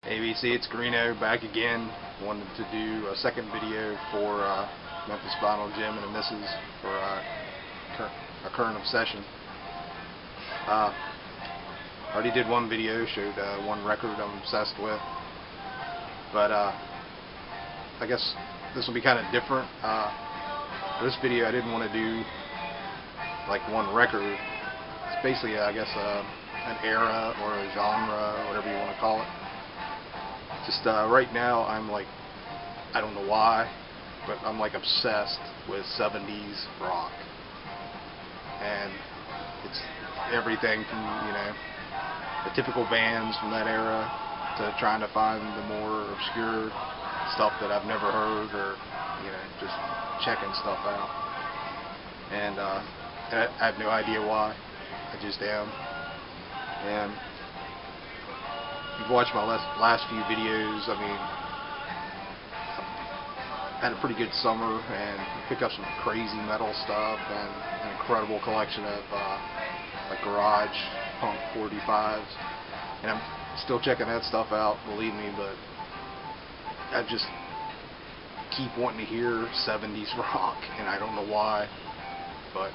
ABC, it's Greeno back again. Wanted to do a second video for Memphis Vinyl Jim and the Missus for a current obsession. Already did one video, showed one record I'm obsessed with, but I guess this will be kind of different. For this video I didn't want to do like one record. It's basically I guess an era or a genre, whatever you want to call it. Just right now I'm like, I don't know why, but I'm like obsessed with 70s rock, and it's everything from, you know, the typical bands from that era to trying to find the more obscure stuff that I've never heard, or, you know, just checking stuff out. And I have no idea why. I just am. And you've watched my last few videos. I mean, I had a pretty good summer and picked up some crazy metal stuff and an incredible collection of like garage punk 45s, and I'm still checking that stuff out, believe me, but I just keep wanting to hear 70s rock, and I don't know why. But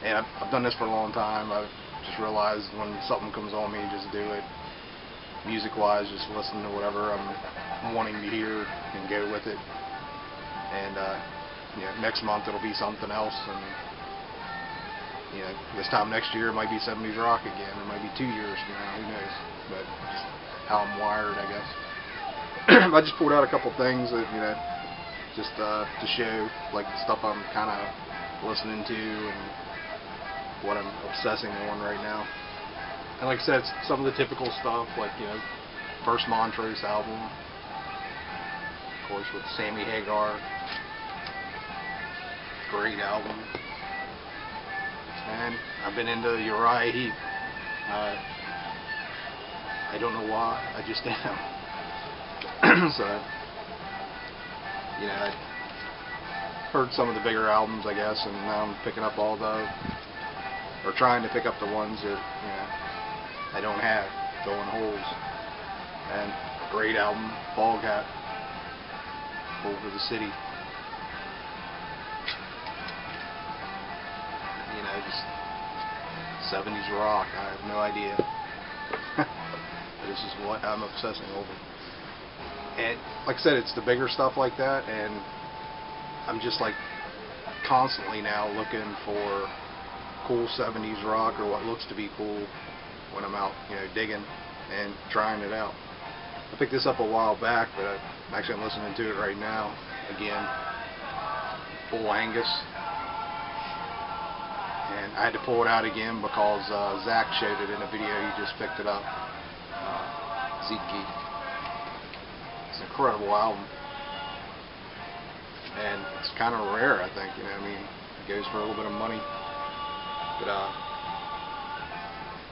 and I've done this for a long time. I've just realized when something comes on me, just do it. Music-wise, just listen to whatever I'm wanting to hear and go with it. And yeah, next month it'll be something else, and you know, this time next year it might be 70s rock again. It might be 2 years from now, who knows? But just how I'm wired, I guess. I just pulled out a couple things that, you know, just to show like the stuff I'm kind of listening to and what I'm obsessing on right now. And like I said, it's some of the typical stuff, like, you know, first Montrose album, of course, with Sammy Hagar. Great album. And I've been into Uriah Heep. I don't know why, I just am. So, you know, I heard some of the bigger albums, I guess, and now I'm picking up all the, or trying to pick up the ones that, you know, I don't have, filling holes. And a great album, Ball Cat, Over the City. You know, just 70s rock, I have no idea. This is what I'm obsessing over. And like I said, it's the bigger stuff like that, and I'm just like constantly now looking for cool 70s rock, or what looks to be cool, when I'm out, you know, digging and trying it out. I picked this up a while back, but I'm listening to it right now again. Bull Angus. And I had to pull it out again because Zach showed it in a video. He just picked it up. Zeke. It's an incredible album. And it's kind of rare, I think. You know, I mean, it goes for a little bit of money. But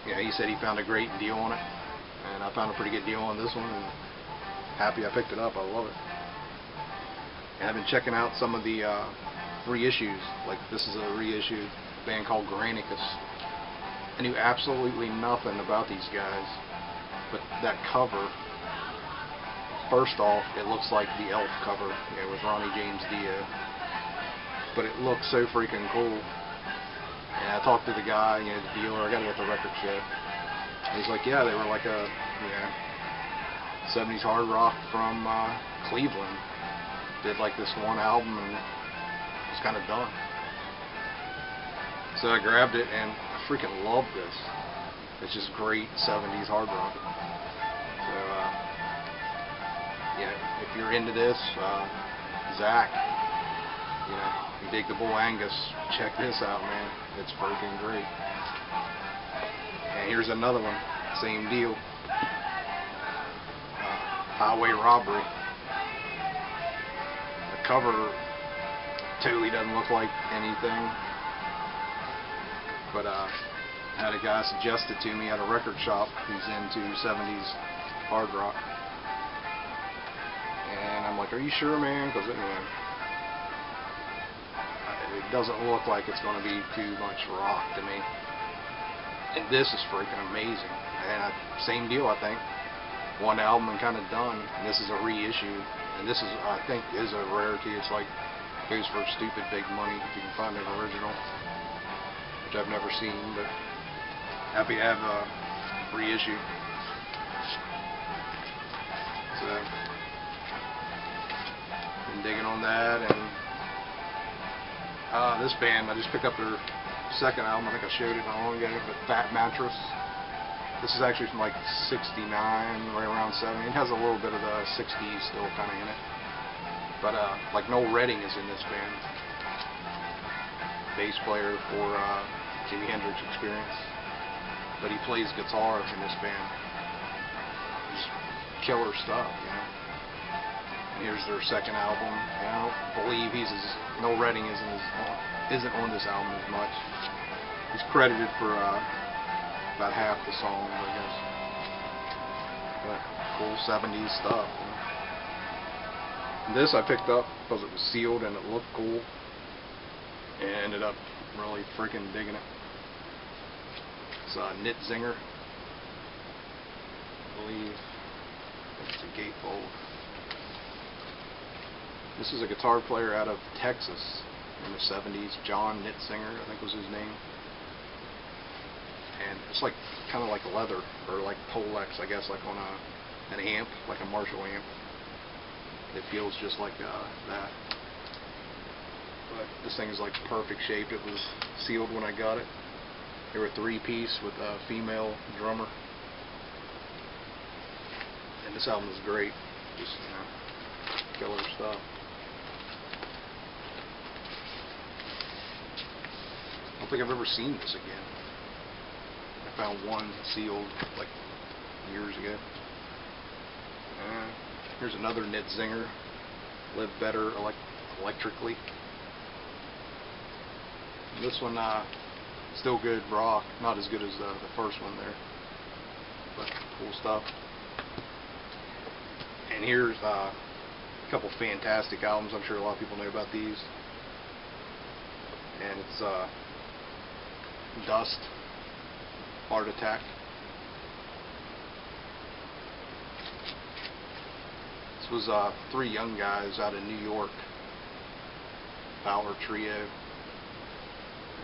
you know, he said he found a great deal on it, and I found a pretty good deal on this one, and happy I picked it up. I love it. And I've been checking out some of the reissues. Like, this is a reissue, a band called Granicus. I knew absolutely nothing about these guys, but that cover, first off, it looks like the Elf cover, you know, with Ronnie James Dio, but it looks so freaking cool. And I talked to the guy, you know, the dealer. I got it at the record show. He's like, yeah, they were like a, you know, 70s hard rock from Cleveland. Did like this one album and it was kind of done. So I grabbed it and I freaking love this. It's just great 70s hard rock. So, yeah, if you're into this, Zach, you know, you dig the Bull Angus, check this out, man. It's freaking great. And here's another one, same deal. Highway Robbery. The cover totally doesn't look like anything, but I had a guy suggest it to me at a record shop who's into 70s hard rock. And I'm like, are you sure, man? Because, you know, it doesn't look like it's going to be too much rock to me. And this is freaking amazing. And same deal, I think. one album and kind of done. And this is a reissue, and this is, I think, is a rarity. It's like goes for stupid big money if you can find an original, which I've never seen, but happy to have a reissue. So been digging on that, and this band, I just picked up their second album. I think I showed it not long ago, but Fat Mattress. This is actually from like '69, right around '70. It has a little bit of the '60s still kind of in it. But like Noel Redding is in this band, bass player for Jimi Hendrix Experience. But he plays guitar in this band. Just killer stuff, you know. And here's their second album. And I don't believe Noel Redding isn't on this album as much. He's credited for about half the songs, I guess. But cool '70s stuff. You know? And this I picked up because it was sealed and it looked cool, and ended up really freaking digging it. It's a knit zinger, I believe. It's a gatefold. This is a guitar player out of Texas in the '70s, John Nitzinger, I think was his name. And it's like kind of like leather, or like Polex, I guess, like on an amp, like a Marshall amp. It feels just like that. But this thing is like perfect shape. It was sealed when I got it. They were 3-piece with a female drummer. And this album is great. Just, you know, killer stuff. I don't think I've ever seen this again. I found one sealed like years ago. Here's another knit zinger. Live Better Electrically. This one, still good rock. Not as good as the first one there, but cool stuff. And here's a couple fantastic albums. I'm sure a lot of people know about these. And it's Dust, Heart Attack. This was 3 young guys out of New York, Fowler Trio,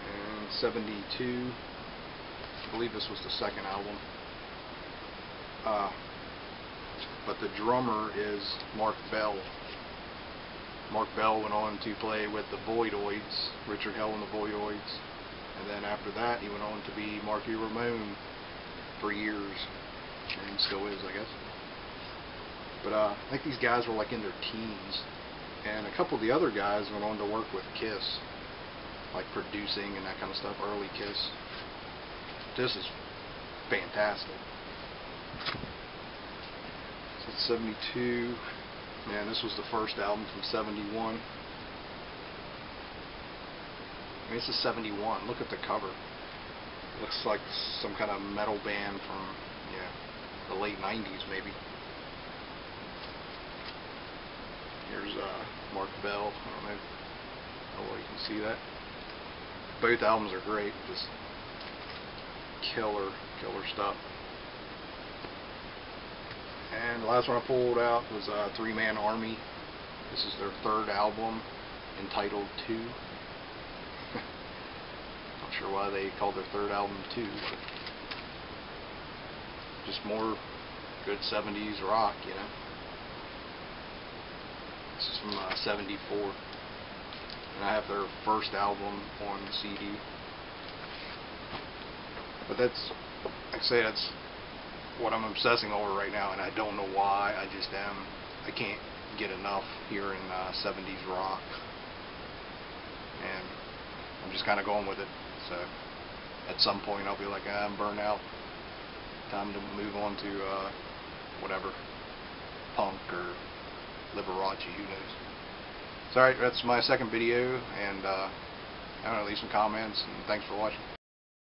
and '72. I believe this was the second album. But the drummer is Mark Bell. Mark Bell went on to play with the Voidoids, Richard Hell and the Voidoids, and then after that he went on to be Marky Ramone for years, and still is, I guess. But I think these guys were like in their teens, and a couple of the other guys went on to work with Kiss, like producing and that kind of stuff, early Kiss. This is fantastic. So it's '72. Man, this was the first album from '71. I mean, this is '71. Look at the cover. It looks like some kind of metal band from, yeah, the late '90s maybe. Here's Mark Bell. I don't know how well you can see that. Both albums are great. Just killer stuff. And the last one I pulled out was 3 Man Army. This is their 3rd album, entitled 2. Not sure why they called their 3rd album 2, but just more good '70s rock, you know. This is from '74, and I have their first album on CD. But that's, like I say, that's what I'm obsessing over right now, and I don't know why. I just am. I can't get enough here in '70s rock, and I'm just kind of going with it. So at some point I'll be like, I'm burnt out. Time to move on to whatever, punk or Liberace, who knows. So alright, that's my second video, and I don't know, leave some comments, and thanks for watching.